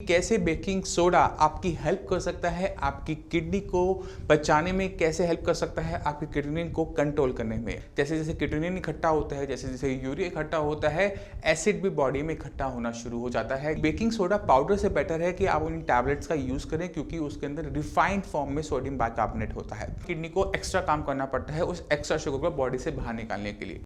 कैसे baking soda आपकी help कर सकता है आपकी किडनी को बचाने में, कैसे हेल्प कर सकता है आपकी किडनी को कंट्रोल करने में। जैसे जैसे किडनी इकट्ठा होता है, जैसे जैसे यूरिया इकट्ठा होता है, एसिड भी बॉडी में इकट्ठा होना शुरू हो जाता है। बेकिंग सोडा पाउडर से बेटर है कि आप उन टैबलेट्स का यूज करें, क्योंकि उसके अंदर रिफाइंड फॉर्म में सोडियम बाइकार्बोनेट होता है। किडनी को एक्स्ट्रा काम करना पड़ता है उस एक्स्ट्रा शुगर को बॉडी से बाहर निकालने के लिए।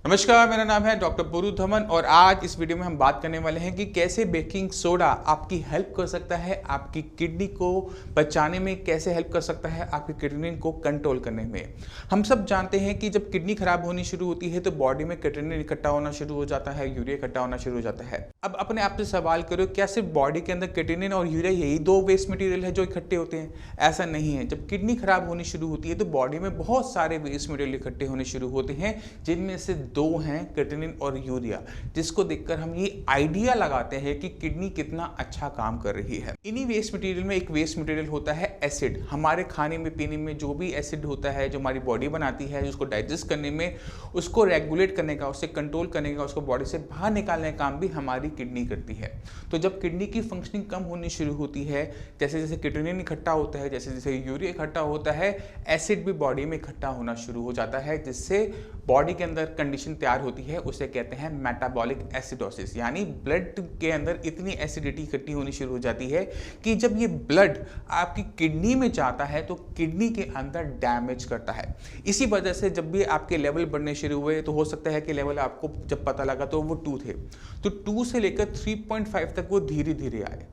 नमस्कार, मेरा नाम है डॉक्टर पुरु धमन और आज इस वीडियो में हम बात करने वाले हैं कि कैसे बेकिंग सोडा आपकी हेल्प कर सकता है आपकी किडनी को बचाने में, कैसे हेल्प कर सकता है आपकी किडनी को कंट्रोल करने में। हम सब जानते हैं कि जब किडनी खराब होनी शुरू होती है तो बॉडी में किडनी इकट्ठा होना शुरू हो जाता है, यूरिया इकट्ठा होना शुरू हो जाता है। अब अपने आप से सवाल करो, क्या सिर्फ बॉडी के अंदर किडनी और यूरिया यही दो वेस्ट मटेरियल है जो इकट्ठे होते हैं? ऐसा नहीं है। जब किडनी खराब होनी शुरू होती है तो बॉडी में बहुत सारे वेस्ट मटेरियल इकट्ठे होने शुरू होते हैं, जिनमें से दो हैं क्रिएटिनिन और यूरिया, जिसको देखकर हम ये आइडिया लगाते हैं कि किडनी कितना अच्छा काम कर रही है। इन्हीं वेस्ट मटेरियल में एक वेस्ट मटेरियल होता है एसिड। हमारे खाने में पीने में जो भी एसिड होता है, जो हमारी बॉडी बनाती है, उसको डाइजेस्ट करने में, उसको रेगुलेट करने का, उससे कंट्रोल करने का, उसको बॉडी से बाहर निकालने का काम भी हमारी किडनी करती है। तो जब किडनी की फंक्शनिंग कम होनी शुरू होती है, जैसे जैसे क्रिएटिनिन इकट्ठा होता है, जैसे जैसे यूरिया इकट्ठा होता है, एसिड भी बॉडी में इकट्ठा होना शुरू हो जाता है, जिससे बॉडी के अंदर कंडीशन तैयार होती है, उसे कहते हैं मेटाबॉलिक एसिडोसिस। यानी ब्लड के अंदर इतनी एसिडिटी इकट्ठी होनी शुरू हो जाती है कि जब ये ब्लड आपकी किडनी में जाता है तो किडनी के अंदर डैमेज करता है। इसी वजह से जब भी आपके लेवल बढ़ने शुरू हुए तो हो सकता है कि लेवल आपको जब पता लगा तो वो 2 थे, तो 2 से लेकर 3.5 तक वो धीरे धीरे आए,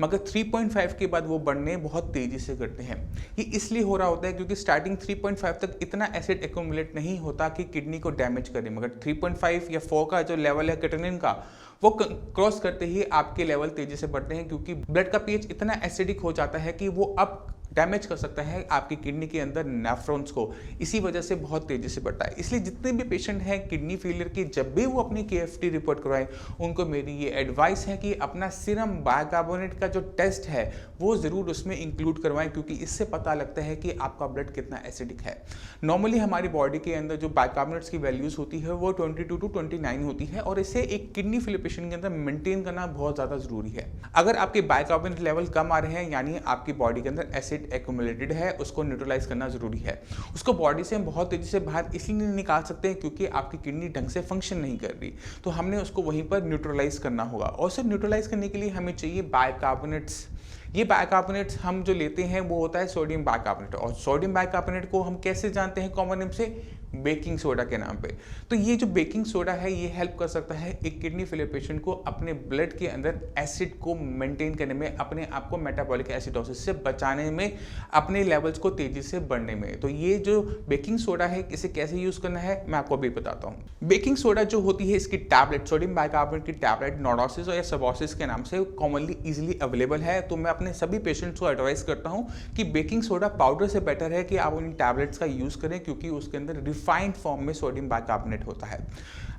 मगर 3.5 के बाद वो बढ़ने बहुत तेजी से करते हैं। ये इसलिए हो रहा होता है क्योंकि स्टार्टिंग 3.5 तक इतना एसिड एक्यूमुलेट नहीं होता कि किडनी को डैमेज करे, मगर 3.5 या 4 का जो लेवल है क्रिएटिनिन का, वो क्रॉस करते ही आपके लेवल तेजी से बढ़ते हैं, क्योंकि ब्लड का पीएच इतना एसिडिक हो जाता है कि वो अब डैमेज कर सकता है आपकी किडनी के अंदर नेफ्रॉन्स को। इसी वजह से बहुत तेजी से बढ़ता है। इसलिए जितने भी पेशेंट हैं किडनी फेलियर की, जब भी वो अपनी KFT रिपोर्ट करवाएं, उनको मेरी ये एडवाइस है कि अपना सीरम बाइकार्बोनेट का जो टेस्ट है वो ज़रूर उसमें इंक्लूड करवाएं, क्योंकि इससे पता लगता है कि आपका ब्लड कितना एसिडिक है। नॉर्मली हमारी बॉडी के अंदर जो बाइकार्बोनेट्स की वैल्यूज़ होती है वो 22 to 29 होती है, और इसे एक किडनी फेलियर पेशेंट के अंदर मेंटेन करना बहुत ज़्यादा ज़रूरी है। अगर आपके बाइकार्बोनेट लेवल कम आ रहे हैं, यानी आपकी बॉडी के अंदर एसिड एक्यूमुलेटेड है, उसको न्यूट्रलाइज करना जरूरी है। उसको बॉडी से हम बहुत तेजी से बाहर इसलिए नहीं निकाल सकते हैं क्योंकि आपकी किडनी ढंग से फंक्शन नहीं कर रही, तो हमने उसको वहीं पर न्यूट्रलाइज करना होगा। और सिर्फ न्यूट्रलाइज करने के लिए हमें चाहिए बाइकार्बोनेट्स। ये बाइकार्बोनेट्स हम जो लेते हैं वो होता है सोडियम बाइकार्बोनेट, और सोडियम बाइकार्बोनेट को हम कैसे जानते हैं कॉमन नेम से? बेकिंग सोडा के नाम पे। तो ये जो बेकिंग सोडा है ये हेल्प कर सकता है एक किडनी फेलियर पेशेंट को अपने ब्लड के अंदर एसिड को मेंटेन करने में, अपने आप को मेटाबॉलिक एसिडोसिस से बचाने में, अपने लेवल्स को तेजी से बढ़ने में। तो ये जो बेकिंग सोडा है इसे कैसे यूज करना है मैं आपको अभी बताता हूँ। बेकिंग सोडा जो होती है, इसकी टैबलेट, सोडियम बाइकार्बोनेट की टैबलेट नोडोसिस या सबोसिस के नाम से कॉमनली इजिली अवेलेबल है। तो मैं अपने सभी पेशेंट्स को एडवाइस करता हूँ कि बेकिंग सोडा पाउडर से बेटर है कि आप उन टैबलेट्स का यूज करें, क्योंकि उसके अंदर रिफाइंड फॉर्म में सोडियम बाइकार्बोनेट होता है।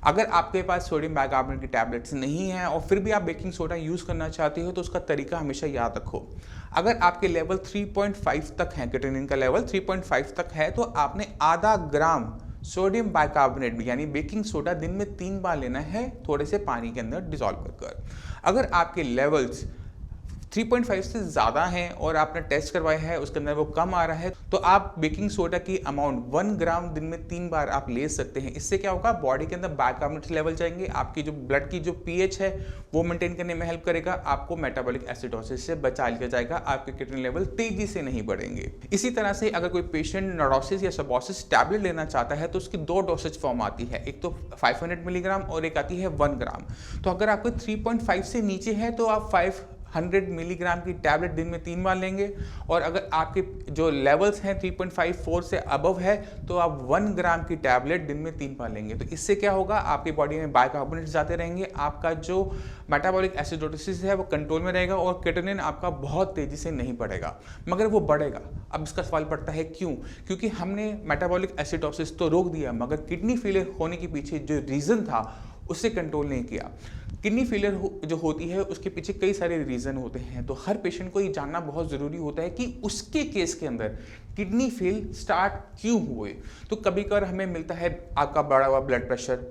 अगर आपके पास सोडियम बाइकार्बोनेट की टैबलेट्स नहीं है और फिर भी आप बेकिंग सोडा यूज करना चाहते हो, तो उसका तरीका हमेशा याद रखो। अगर आपके लेवल 3.5 तक है, क्रिएटिनिन का लेवल 3.5 तक है, तो आपने आधा ग्राम सोडियम बाइकार्बोनेट यानी बेकिंग सोडा दिन में 3 बार लेना है, थोड़े से पानी के अंदर डिसॉल्व कर। अगर आपके लेवल्स 3.5 से ज़्यादा हैं और आपने टेस्ट करवाया है उसके अंदर वो कम आ रहा है, तो आप बेकिंग सोडा की अमाउंट 1 ग्राम दिन में 3 बार आप ले सकते हैं। इससे क्या होगा, बॉडी के अंदर बाइकार्बोनेट लेवल जाएंगे, आपकी जो ब्लड की जो पीएच है वो मेंटेन करने में हेल्प करेगा, आपको मेटाबॉलिक एसिडोसिस से बचा लिया जाएगा, आपके किडनी लेवल तेजी से नहीं बढ़ेंगे। इसी तरह से अगर कोई पेशेंट नोडोसिस या सबोसिस टैबलेट लेना चाहता है तो उसकी 2 डोसेज फॉर्म आती है, एक तो 500 मिलीग्राम और एक आती है 1 ग्राम। तो अगर आपको 3.5 से नीचे है तो आप 500 मिलीग्राम की टैबलेट दिन में 3 बार लेंगे, और अगर आपके जो लेवल्स हैं 3.54 से अबव है तो आप 1 ग्राम की टैबलेट दिन में 3 बार लेंगे। तो इससे क्या होगा, आपकी बॉडी में बाइकार्बोनेट जाते रहेंगे, आपका जो मेटाबॉलिक एसिडोसिस है वो कंट्रोल में रहेगा, और क्रिएटिनिन आपका बहुत तेजी से नहीं बढ़ेगा, मगर वो बढ़ेगा। अब इसका सवाल पड़ता है क्यों? क्योंकि हमने मेटाबॉलिक एसिडोसिस तो रोक दिया, मगर किडनी फेलियर होने के पीछे जो रीज़न था उससे कंट्रोल नहीं किया। किडनी फेलियर जो होती है उसके पीछे कई सारे रीज़न होते हैं, तो हर पेशेंट को ये जानना बहुत ज़रूरी होता है कि उसके केस के अंदर किडनी फेल स्टार्ट क्यों हुए। तो कभी कभार हमें मिलता है आपका बढ़ा हुआ ब्लड प्रेशर,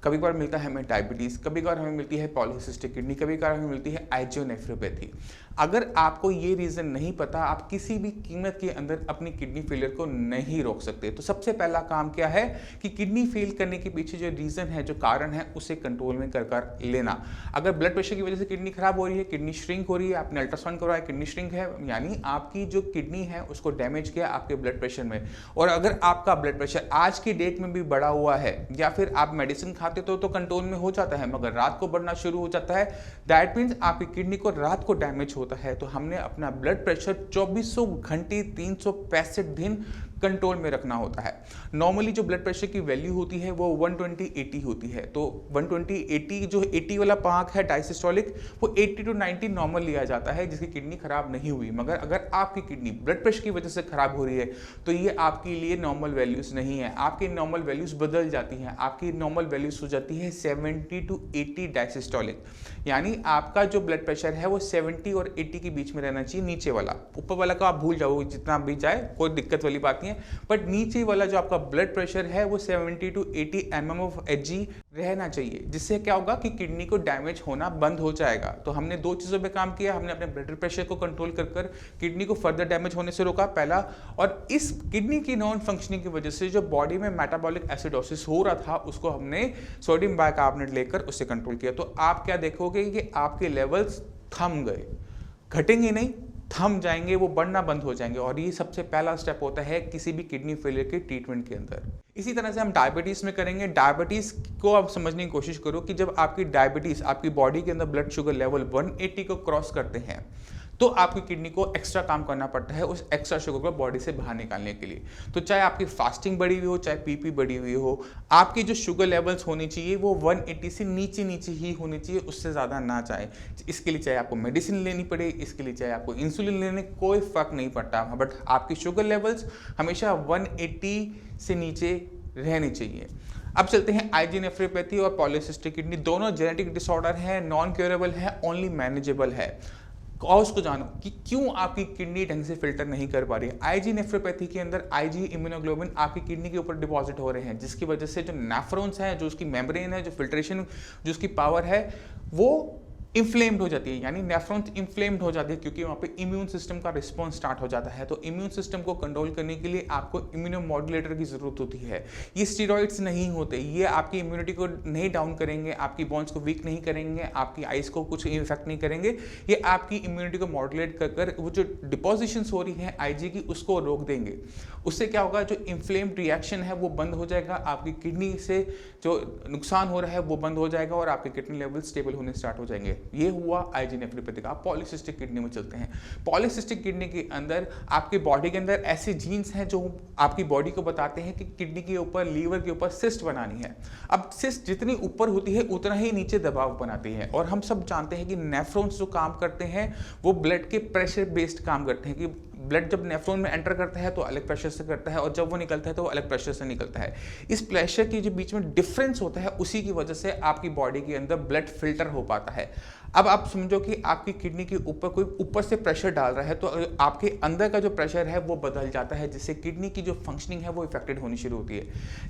कभी कभार मिलता है हमें डायबिटीज़, कभी कभार हमें मिलती है पॉलीसिस्टिक किडनी, कभी कभार हमें मिलती है आइजियोनेफ्रोपैथी। अगर आपको ये रीज़न नहीं पता, आप किसी भी कीमत के अंदर अपनी किडनी फेलियर को नहीं रोक सकते। तो सबसे पहला काम क्या है कि किडनी फेल करने के पीछे जो रीज़न है, जो कारण है, उसे कंट्रोल में कर लेना। अगर ब्लड प्रेशर की वजह से किडनी खराब हो रही है, किडनी श्रिंक हो रही है, आपने अल्ट्रासाउंड करवाया, किडनी श्रिंक है, यानी आपकी जो किडनी है उसको डैमेज किया आपके ब्लड प्रेशर में। और अगर आपका ब्लड प्रेशर आज की डेट में भी बढ़ा हुआ है, या फिर आप मेडिसिन खाते तो कंट्रोल में हो जाता है, मगर रात को बढ़ना शुरू हो जाता है, दैट मीन्स आपकी किडनी को रात को डैमेज होता है। तो हमने अपना ब्लड प्रेशर 2400 घंटे 365 दिन कंट्रोल में रखना होता है। नॉर्मली जो ब्लड प्रेशर की वैल्यू होती है वो 120/80 होती है। तो 120/80 जो 80 वाला पार्ट है डायसिस्टोलिक, वो 80 to 90 नॉर्मल लिया जाता है, जिसकी किडनी खराब नहीं हुई। मगर अगर आपकी किडनी ब्लड प्रेशर की वजह से खराब हो रही है तो ये आपके लिए नॉर्मल वैल्यूज नहीं है। आपकी नॉर्मल वैल्यूज बदल जाती हैं। आपकी नॉर्मल वैल्यूज हो जाती है 70 to 80 डायसिस्टोलिक, यानी आपका जो ब्लड प्रेशर है वो 70 और 80 के बीच में रहना चाहिए। नीचे वाला, ऊपर वाला का आप भूल जाओ, जितना भी जाए कोई दिक्कत वाली बात नहीं है, बट नीचे वाला जो आपका ब्लड प्रेशर है वो 70 to 80 mm/Hg रहना चाहिए, जिससे क्या होगा कि किडनी को डैमेज होना बंद हो जाएगा। तो हमने दो चीज़ों पे काम किया। हमने अपने ब्लड प्रेशर को कंट्रोल कर किडनी को फर्दर डैमेज होने से रोका, पहला। और इस किडनी की नॉन फंक्शनिंग की वजह से जो बॉडी में मेटाबॉलिक एसिडोसिस हो रहा था, उसको हमने सोडियम बाइकार्बोनेट लेकर उससे कंट्रोल किया। तो आप क्या देखोगे कि आपके लेवल्स थम गए, घटेंगे नहीं, थम जाएंगे, वो बढ़ना बंद हो जाएंगे। और ये सबसे पहला स्टेप होता है किसी भी किडनी फेलियर के ट्रीटमेंट के अंदर। इसी तरह से हम डायबिटीज़ में करेंगे। डायबिटीज़ को आप समझने की कोशिश करो कि जब आपकी डायबिटीज़ आपकी बॉडी के अंदर ब्लड शुगर लेवल 180 को क्रॉस करते हैं तो आपकी किडनी को एक्स्ट्रा काम करना पड़ता है उस एक्स्ट्रा शुगर को बॉडी से बाहर निकालने के लिए। तो चाहे आपकी फास्टिंग बढ़ी हुई हो, चाहे पीपी बढ़ी हुई हो, आपकी जो शुगर लेवल्स होनी चाहिए वो 180 से नीचे नीचे ही होनी चाहिए, उससे ज़्यादा ना चाहे। इसके लिए चाहे आपको मेडिसिन लेनी पड़े, इसके लिए चाहे आपको इंसुलिन लेने, कोई फ़र्क नहीं पड़ता, बट आपकी शुगर लेवल्स हमेशा 180 से नीचे रहनी चाहिए। अब चलते हैं आइजियोनेफ्रोपैथी और पॉलीसिस्टिक किडनी। दोनों जेनेटिक डिसऑर्डर है, नॉन क्योरेबल है, ओनली मैनेजेबल है। कॉज को जानो कि क्यों आपकी किडनी ढंग से फिल्टर नहीं कर पा रही है। आइजियोनेफ्रोपैथी के अंदर आईजी इम्यूनोग्लोबिन आपकी किडनी के ऊपर डिपॉजिट हो रहे हैं, जिसकी वजह से जो नेफ्रॉन्स हैं, जो उसकी मेम्ब्रेन है, जो फिल्ट्रेशन, जो उसकी पावर है, वो इन्फ्लेम्ड हो जाती है, यानी नेफ्रॉन्स इन्फ्लेम्ड हो जाती है, क्योंकि वहाँ पे इम्यून सिस्टम का रिस्पॉन्स स्टार्ट हो जाता है। तो इम्यून सिस्टम को कंट्रोल करने के लिए आपको इम्यूनोमॉड्यूलेटर की ज़रूरत होती है। ये स्टेरॉइड्स नहीं होते, ये आपकी इम्यूनिटी को नहीं डाउन करेंगे, आपकी बोन्स को वीक नहीं करेंगे, आपकी आइज को कुछ इफेक्ट नहीं करेंगे। ये आपकी इम्यूनिटी को मॉड्यूलेट कर वो जो डिपोजिशंस हो रही हैं आईजी की, उसको रोक देंगे। उससे क्या होगा, जो इन्फ्लेम्ड रिएक्शन है वो बंद हो जाएगा, आपकी किडनी से जो नुकसान हो रहा है वो बंद हो जाएगा और आपके किडनी लेवल स्टेबल होने स्टार्ट हो जाएंगे। ये हुआ आइजियोनेफ्रोपैथी का। पॉलीसिस्टिक किडनी में चलते हैं। पॉलीसिस्टिक किडनी के अंदर आपके बॉडी के अंदर ऐसे जीन्स हैं जो आपकी बॉडी को बताते हैं कि किडनी के ऊपर, लीवर के ऊपर सिस्ट बनानी है। अब सिस्ट जितनी ऊपर होती है उतना ही नीचे दबाव बनाती है। और हम सब जानते हैं कि नेफ्रॉन्स जो काम करते हैं वो ब्लड के प्रेशर बेस्ड काम करते हैं, कि ब्लड जब नेफ्रॉन में एंटर करता है तो अलग प्रेशर से करता है, और जब वो निकलता है तो वो अलग प्रेशर से निकलता है। इस प्रेशर की जो बीच में डिफरेंस होता है, उसी की वजह से आपकी बॉडी के अंदर ब्लड फिल्टर हो पाता है। अब आप समझो कि आपकी किडनी के ऊपर कोई ऊपर से प्रेशर डाल रहा है, तो आपके अंदर का जो प्रेशर है वो बदल जाता है, जिससे किडनी की जो फंक्शनिंग है वो इफेक्टेड होनी शुरू होती है।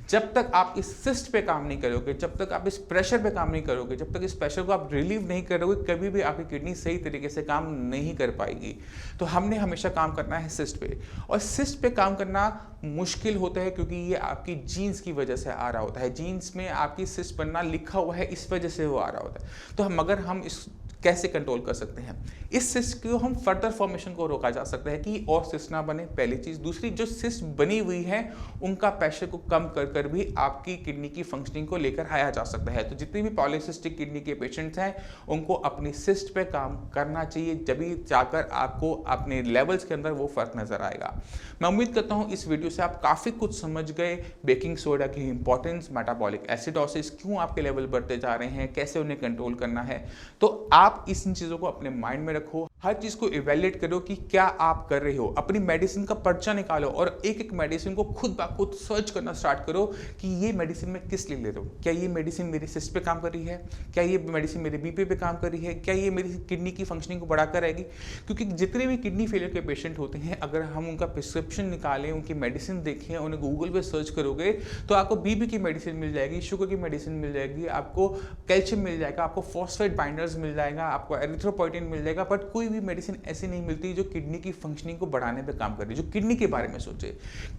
जब तक आप इस सिस्ट पे काम नहीं करोगे, जब तक आप इस प्रेशर पे काम नहीं करोगे, जब तक इस प्रेशर को आप रिलीव नहीं करोगे, कभी भी आपकी किडनी सही तरीके से काम नहीं कर पाएगी। तो हमने हमेशा काम करना है सिस्ट पे, और सिस्ट पे काम करना मुश्किल होता है क्योंकि ये आपकी जीन्स की वजह से आ रहा होता है। जीन्स में आपकी सिस्ट बनना लिखा हुआ है, इस वजह से वो आ रहा होता है। तो मगर हम इस कैसे कंट्रोल कर सकते हैं इस सिस्ट को, हम फर्दर फॉर्मेशन को रोका जा सकता है कि और सिस्ट ना बने, पहली चीज़। दूसरी, जो सिस्ट बनी हुई है उनका प्रेशर को कम कर भी आपकी किडनी की फंक्शनिंग को लेकर आया जा सकता है। तो जितने भी पॉलीसिस्टिक किडनी के पेशेंट्स हैं उनको अपनी सिस्ट पे काम करना चाहिए, जब भी जाकर आपको अपने लेवल्स के अंदर वो फर्क नजर आएगा। मैं उम्मीद करता हूँ इस वीडियो से आप काफ़ी कुछ समझ गए, बेकिंग सोडा की इंपॉर्टेंस, मेटाबॉलिक एसिडोसिस, क्यों आपके लेवल बढ़ते जा रहे हैं, कैसे उन्हें कंट्रोल करना है। तो आप इन चीज़ों को अपने माइंड में रखो, हर चीज़ को इवैल्यूएट करो कि क्या आप कर रहे हो, अपनी मेडिसिन का पर्चा निकालो और एक एक मेडिसिन को खुद ब खुद सर्च करना स्टार्ट करो कि ये मेडिसिन मैं किस लिए ले रहा हूँ। क्या ये मेडिसिन मेरे सिस्ट पे काम कर रही है, क्या ये मेडिसिन मेरे बीपी पे काम कर रही है, क्या ये मेरी किडनी की फंक्शनिंग को बढ़ा कर रहेगी। क्योंकि जितने भी किडनी फेलियर के पेशेंट होते हैं, अगर हम उनका प्रिस्क्रिप्शन निकालें, उनकी मेडिसिन देखें, उन्हें गूगल पे सर्च करोगे तो आपको बीपी की मेडिसिन मिल जाएगी, शुगर की मेडिसिन मिल जाएगी, आपको कैल्शियम मिल जाएगा, आपको फॉस्फेट बाइंडर्स मिल जाएगा, आपको एरिथ्रोपोइटिन मिल जाएगा, बट कोई भी मेडिसिन ऐसी नहीं मिलती जो किडनी की फंक्शनिंग को बढ़ाने पे काम कर रही है, जो किडनी के बारे में सोचे।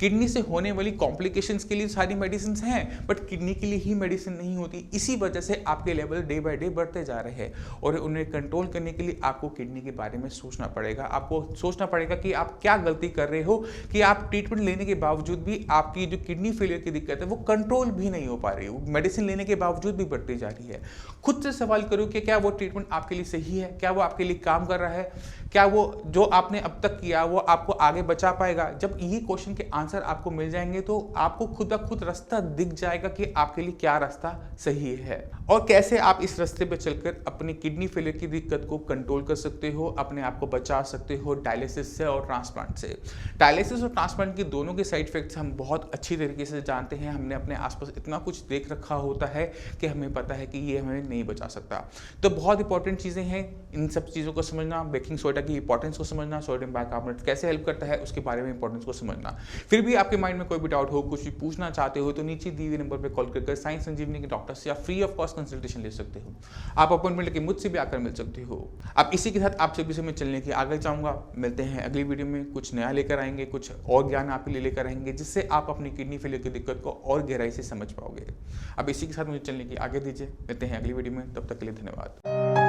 किडनी से होने वाली कॉम्प्लिकेशंस के लिए सारी मेडिसिन हैं, बट किडनी के लिए ही मेडिसिन नहीं होती। इसी वजह से आपके लेवल डे बाय डे बढ़ते जा रहे हैं और उन्हें कंट्रोल करने के लिए आपको किडनी के बारे में सोचना पड़ेगा। आपको सोचना पड़ेगा कि आप क्या गलती कर रहे हो कि आप ट्रीटमेंट लेने के बावजूद भी आपकी जो किडनी फेलियर की दिक्कत है वो कंट्रोल भी नहीं हो पा रही है, मेडिसिन लेने के बावजूद भी बढ़ती जा रही है। खुद से सवाल करो कि क्या वो ट्रीटमेंट आपके लिए सही है, क्या वो आपके लिए काम कर रहा है, क्या वो जो आपने अब तक किया वो आपको आगे बचा पाएगा। जब ये क्वेश्चन के आंसर आपको मिल जाएंगे तो आपको खुद ब खुद रास्ता दिख जाएगा कि आपके लिए क्या रास्ता सही है और कैसे आप इस रास्ते पे चलकर अपनी किडनी फेलियर की दिक्कत को कंट्रोल कर सकते हो, अपने आप को बचा सकते हो डायलिसिस से और ट्रांसप्लांट से। डायलिसिस और ट्रांसप्लांट की दोनों के साइड इफेक्ट्स हम बहुत अच्छी तरीके से जानते हैं। हमने अपने आसपास इतना कुछ देख रखा होता है कि हमें पता है कि ये हमें नहीं बचा सकता। तो बहुत इंपॉर्टेंट चीज़ें हैं, इन सब चीज़ों को समझना, बेकिंग सोडा की इंपॉर्टेंस को समझना, सोडियम बाइकार्बोनेट कैसे हेल्प करता है उसके बारे में इंपॉर्टेंस को समझना। फिर भी आपके माइंड में कोई भी डाउट हो, कुछ भी पूछना चाहते हो तो नीचे दिए हुए नंबर पर कॉल करके साइंस संजीवनी के डॉक्टर से आप फ्री ऑफ कॉस्ट कंसल्टेशन ले सकते हो। आप अपॉइंटमेंट लेके मुझसे भी आकर मिल सकते हो। अब इसी के साथ आप सभी से मैं चलने की आगे चाहूँगा। मिलते हैं अगली वीडियो में, कुछ नया लेकर आएंगे, कुछ और ज्ञान आपके लिए लेकर आएंगे जिससे आप अपनी किडनी फेलियर की दिक्कत को और गहराई से समझ पाओगे। अब इसी के साथ मुझे चलने की आगे दीजिए। मिलते हैं अगली वीडियो में, तब तक के लिए धन्यवाद।